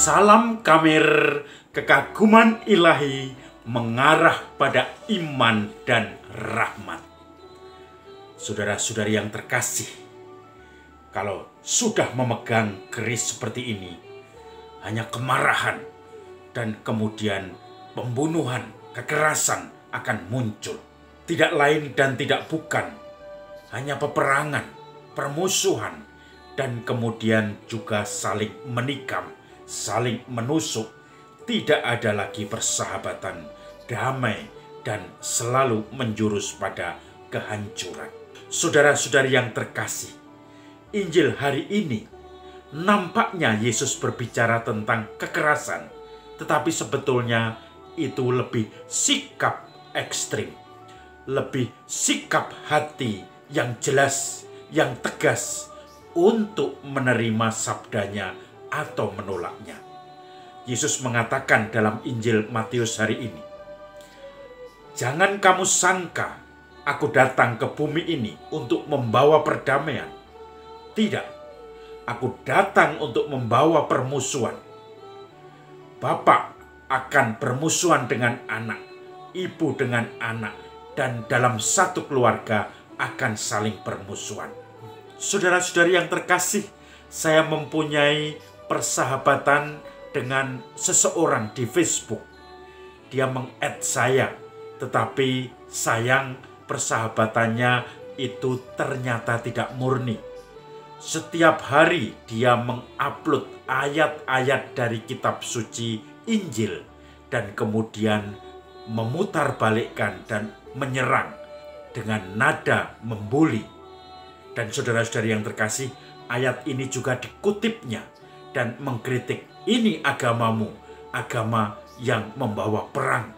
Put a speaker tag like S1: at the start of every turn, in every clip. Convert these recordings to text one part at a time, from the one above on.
S1: Salam Kamir, kekaguman ilahi mengarah pada iman dan rahmat. Saudara-saudari yang terkasih, kalau sudah memegang keris seperti ini, hanya kemarahan dan kemudian pembunuhan, kekerasan akan muncul. Tidak lain dan tidak bukan, hanya peperangan, permusuhan, dan kemudian juga saling menikam, saling menusuk. Tidak ada lagi persahabatan, damai, dan selalu menjurus pada kehancuran. Saudara-saudari yang terkasih, Injil hari ini nampaknya Yesus berbicara tentang kekerasan, tetapi sebetulnya itu lebih sikap ekstrim, lebih sikap hati yang jelas, yang tegas untuk menerima sabdanya atau menolaknya. Yesus mengatakan dalam Injil Matius hari ini, "Jangan kamu sangka aku datang ke bumi ini untuk membawa perdamaian. Tidak, aku datang untuk membawa permusuhan. Bapak akan bermusuhan dengan anak, ibu dengan anak, dan dalam satu keluarga akan saling bermusuhan." Saudara-saudari yang terkasih, saya mempunyai persahabatan dengan seseorang di Facebook. Dia meng-add saya, tetapi sayang persahabatannya itu ternyata tidak murni. Setiap hari dia mengupload ayat-ayat dari kitab suci Injil dan kemudian memutarbalikkan dan menyerang dengan nada membuli. Dan saudara-saudari yang terkasih, ayat ini juga dikutipnya dan mengkritik, ini agamamu, agama yang membawa perang.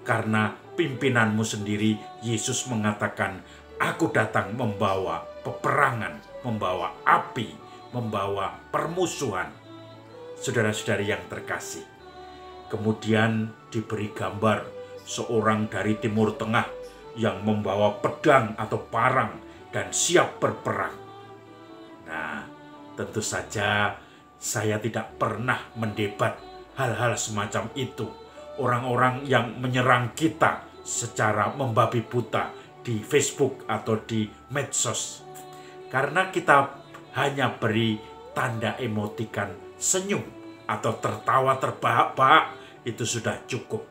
S1: Karena pimpinanmu sendiri, Yesus mengatakan, aku datang membawa peperangan, membawa api, membawa permusuhan. Saudara-saudari yang terkasih, kemudian diberi gambar seorang dari Timur Tengah yang membawa pedang atau parang dan siap berperang. Nah, tentu saja saya tidak pernah mendebat hal-hal semacam itu. Orang-orang yang menyerang kita secara membabi buta di Facebook atau di medsos. Karena kita hanya beri tanda emotikan senyum atau tertawa terbahak-bahak, itu sudah cukup.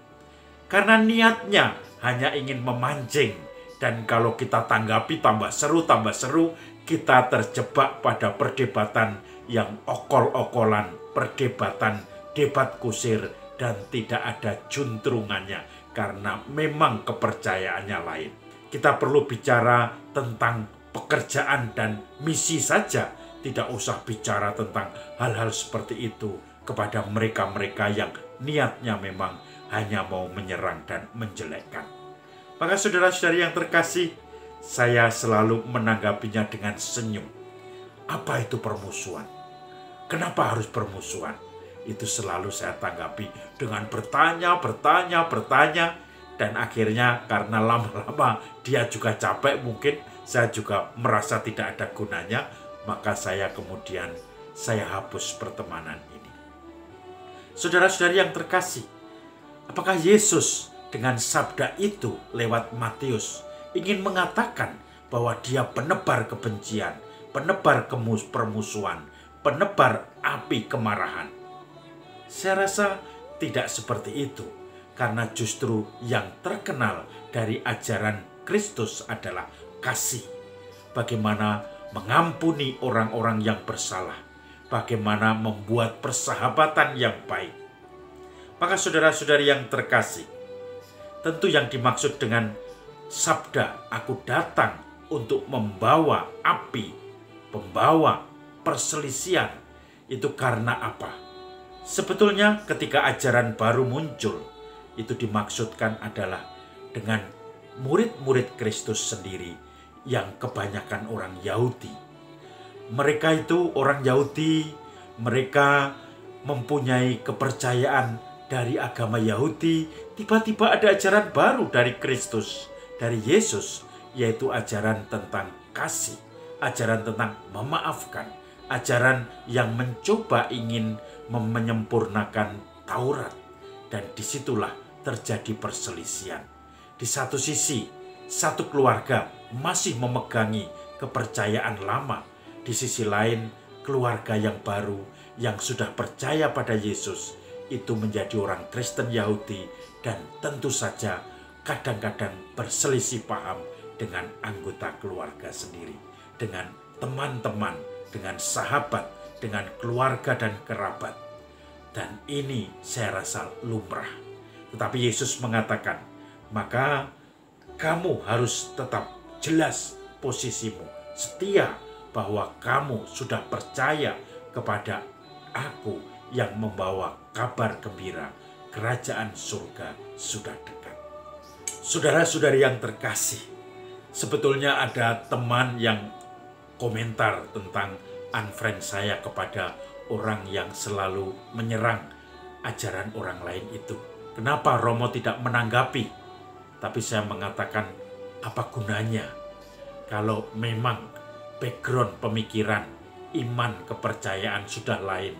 S1: Karena niatnya hanya ingin memancing. Dan kalau kita tanggapi tambah seru, kita terjebak pada perdebatan yang okol-okolan, perdebatan, debat kusir, dan tidak ada juntrungannya karena memang kepercayaannya lain. Kita perlu bicara tentang pekerjaan dan misi saja, tidak usah bicara tentang hal-hal seperti itu kepada mereka-mereka yang niatnya memang hanya mau menyerang dan menjelekkan. Maka saudara-saudari yang terkasih, saya selalu menanggapinya dengan senyum. Apa itu permusuhan? Kenapa harus permusuhan? Itu selalu saya tanggapi dengan bertanya, dan akhirnya karena lama-lama dia juga capek, mungkin saya juga merasa tidak ada gunanya, maka saya hapus pertemanan ini. Saudara-saudari yang terkasih, apakah Yesus dengan sabda itu lewat Matius ingin mengatakan bahwa dia penebar kebencian, penebar permusuhan, penebar api kemarahan? Saya rasa tidak seperti itu, karena justru yang terkenal dari ajaran Kristus adalah kasih. Bagaimana mengampuni orang-orang yang bersalah, bagaimana membuat persahabatan yang baik. Maka saudara-saudari yang terkasih, tentu yang dimaksud dengan sabda aku datang untuk membawa api, membawa perselisihan, itu karena apa? Sebetulnya ketika ajaran baru muncul, itu dimaksudkan adalah dengan murid-murid Kristus sendiri yang kebanyakan orang Yahudi. Mereka itu orang Yahudi, mereka mempunyai kepercayaan dari agama Yahudi. Tiba-tiba ada ajaran baru dari Kristus, dari Yesus, yaitu ajaran tentang kasih, ajaran tentang memaafkan, ajaran yang mencoba ingin menyempurnakan Taurat, dan disitulah terjadi perselisihan. Di satu sisi, satu keluarga masih memegangi kepercayaan lama. Di sisi lain, keluarga yang baru yang sudah percaya pada Yesus itu menjadi orang Kristen Yahudi, dan tentu saja kadang-kadang berselisih paham dengan anggota keluarga sendiri, dengan teman-teman, dengan sahabat, dengan keluarga dan kerabat. Dan ini saya rasa lumrah. Tetapi Yesus mengatakan, maka kamu harus tetap jelas posisimu, setia bahwa kamu sudah percaya kepada Aku yang membawa kabar gembira, kerajaan surga sudah dekat. Saudara-saudari yang terkasih, sebetulnya ada teman yang komentar tentang unfriend saya kepada orang yang selalu menyerang ajaran orang lain itu. Kenapa Romo tidak menanggapi? Tapi saya mengatakan, apa gunanya kalau memang background pemikiran, iman, kepercayaan sudah lain,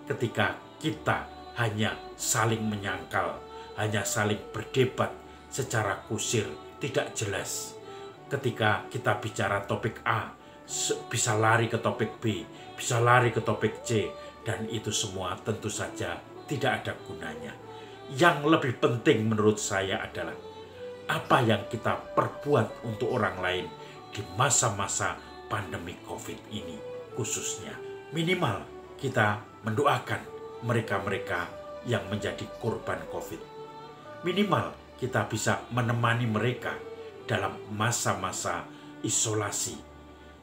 S1: ketika kita hanya saling menyangkal, hanya saling berdebat secara kusir, tidak jelas. Ketika kita bicara topik A, bisa lari ke topik B, bisa lari ke topik C, dan itu semua tentu saja tidak ada gunanya. Yang lebih penting menurut saya adalah apa yang kita perbuat untuk orang lain di masa-masa pandemi COVID ini khususnya. Minimal kita mendoakan mereka-mereka yang menjadi korban COVID. Minimal kita bisa menemani mereka dalam masa-masa isolasi.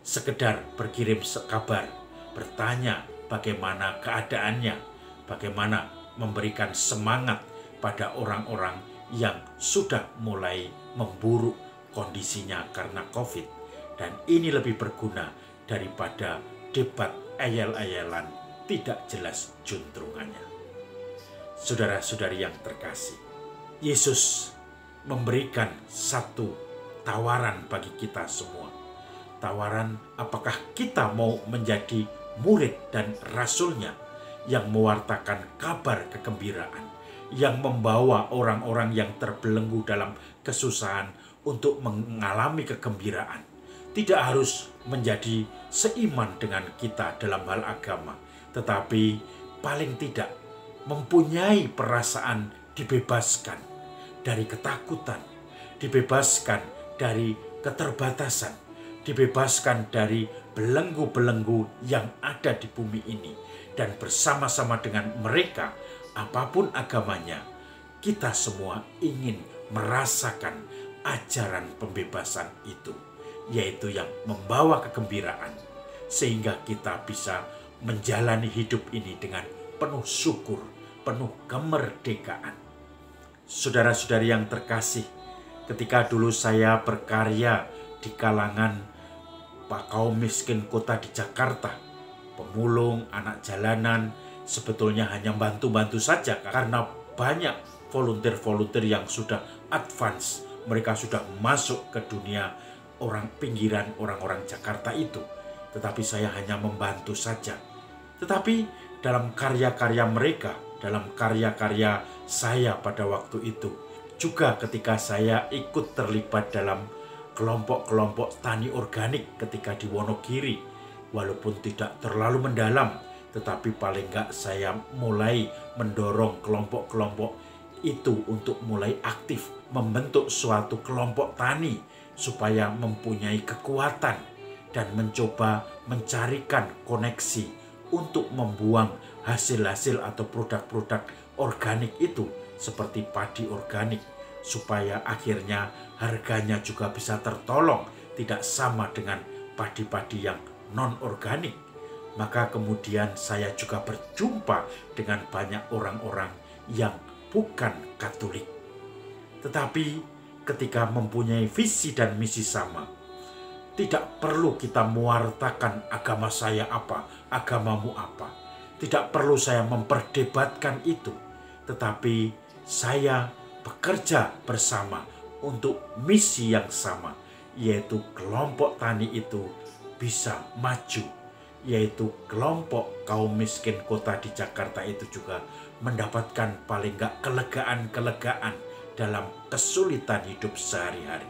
S1: Sekedar berkirim kabar, bertanya bagaimana keadaannya, bagaimana memberikan semangat pada orang-orang yang sudah mulai memburuk kondisinya karena COVID. Dan ini lebih berguna daripada debat ayal-ayalan tidak jelas juntrungannya. Saudara-saudari yang terkasih, Yesus memberikan satu tawaran bagi kita semua. Tawaran apakah kita mau menjadi murid dan rasulnya yang mewartakan kabar kegembiraan, yang membawa orang-orang yang terbelenggu dalam kesusahan untuk mengalami kegembiraan. Tidak harus menjadi seiman dengan kita dalam hal agama, tetapi paling tidak mempunyai perasaan dibebaskan dari ketakutan, dibebaskan dari keterbatasan, dibebaskan dari belenggu-belenggu yang ada di bumi ini, dan bersama-sama dengan mereka, apapun agamanya, kita semua ingin merasakan ajaran pembebasan itu, yaitu yang membawa kegembiraan, sehingga kita bisa menjalani hidup ini dengan penuh syukur, penuh kemerdekaan. Saudara-saudari yang terkasih, ketika dulu saya berkarya di kalangan kaum miskin kota di Jakarta, pemulung, anak jalanan, sebetulnya hanya bantu-bantu saja karena banyak volunteer-volunteer yang sudah advance. Mereka sudah masuk ke dunia orang pinggiran, orang-orang Jakarta itu. Tetapi saya hanya membantu saja. Tetapi dalam karya-karya mereka, dalam karya-karya saya pada waktu itu, juga ketika saya ikut terlibat dalam kelompok-kelompok tani organik ketika di Wonogiri, walaupun tidak terlalu mendalam, tetapi paling enggak saya mulai mendorong kelompok-kelompok itu untuk mulai aktif membentuk suatu kelompok tani supaya mempunyai kekuatan dan mencoba mencarikan koneksi untuk membuang hasil-hasil atau produk-produk organik itu seperti padi organik, supaya akhirnya harganya juga bisa tertolong, tidak sama dengan padi-padi yang non-organik. Maka kemudian saya juga berjumpa dengan banyak orang-orang yang bukan Katolik, tetapi ketika mempunyai visi dan misi sama, tidak perlu kita mewartakan agama saya apa, agamamu apa. Tidak perlu saya memperdebatkan itu, tetapi saya bekerja bersama untuk misi yang sama, yaitu kelompok tani itu bisa maju yaitu kelompok kaum miskin kota di Jakarta itu juga mendapatkan paling nggak kelegaan-kelegaan dalam kesulitan hidup sehari-hari.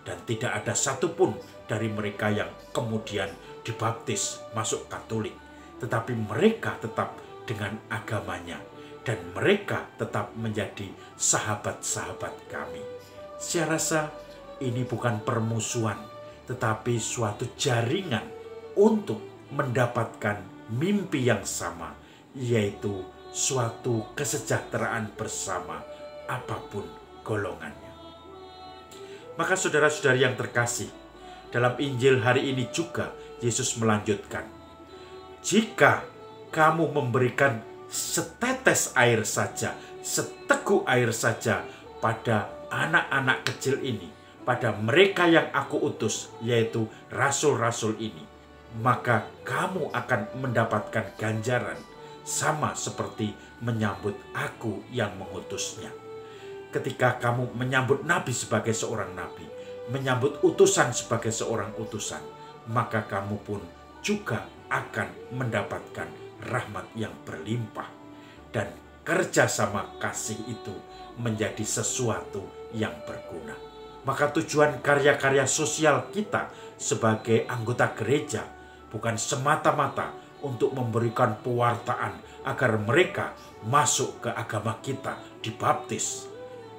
S1: Dan tidak ada satupun dari mereka yang kemudian dibaptis masuk Katolik, tetapi mereka tetap dengan agamanya dan mereka tetap menjadi sahabat-sahabat kami. Saya rasa ini bukan permusuhan, tetapi suatu jaringan untuk mendapatkan mimpi yang sama, yaitu suatu kesejahteraan bersama apapun golongannya. Maka saudara-saudari yang terkasih, dalam Injil hari ini juga Yesus melanjutkan, jika kamu memberikan setetes air saja, seteguk air saja pada anak-anak kecil ini, pada mereka yang aku utus, yaitu rasul-rasul ini, maka kamu akan mendapatkan ganjaran sama seperti menyambut aku yang mengutusnya. Ketika kamu menyambut nabi sebagai seorang nabi, menyambut utusan sebagai seorang utusan, maka kamu pun juga akan mendapatkan rahmat yang berlimpah. Dan kerjasama kasih itu menjadi sesuatu yang berguna. Maka tujuan karya-karya sosial kita sebagai anggota gereja bukan semata-mata untuk memberikan pewartaan agar mereka masuk ke agama kita, dibaptis.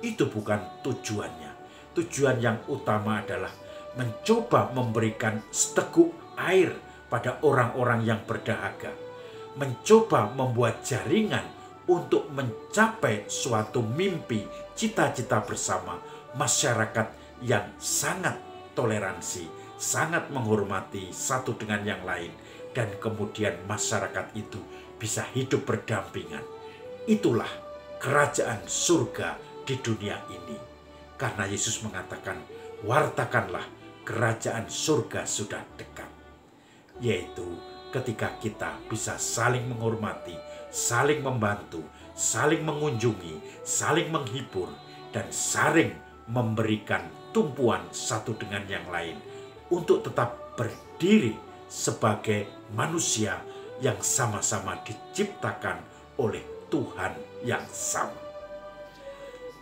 S1: Itu bukan tujuannya. Tujuan yang utama adalah mencoba memberikan seteguk air pada orang-orang yang berdahaga. Mencoba membuat jaringan untuk mencapai suatu mimpi, cita-cita bersama masyarakat yang sangat toleransi, sangat menghormati satu dengan yang lain, dan kemudian masyarakat itu bisa hidup berdampingan. Itulah kerajaan surga di dunia ini. Karena Yesus mengatakan, wartakanlah kerajaan surga sudah dekat. Yaitu ketika kita bisa saling menghormati, saling membantu, saling mengunjungi, saling menghibur, dan saling memberikan tumpuan satu dengan yang lain untuk tetap berdiri sebagai manusia yang sama-sama diciptakan oleh Tuhan yang sama.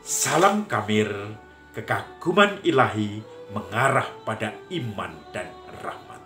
S1: Salam Kamir, kekaguman ilahi mengarah pada iman dan rahmat.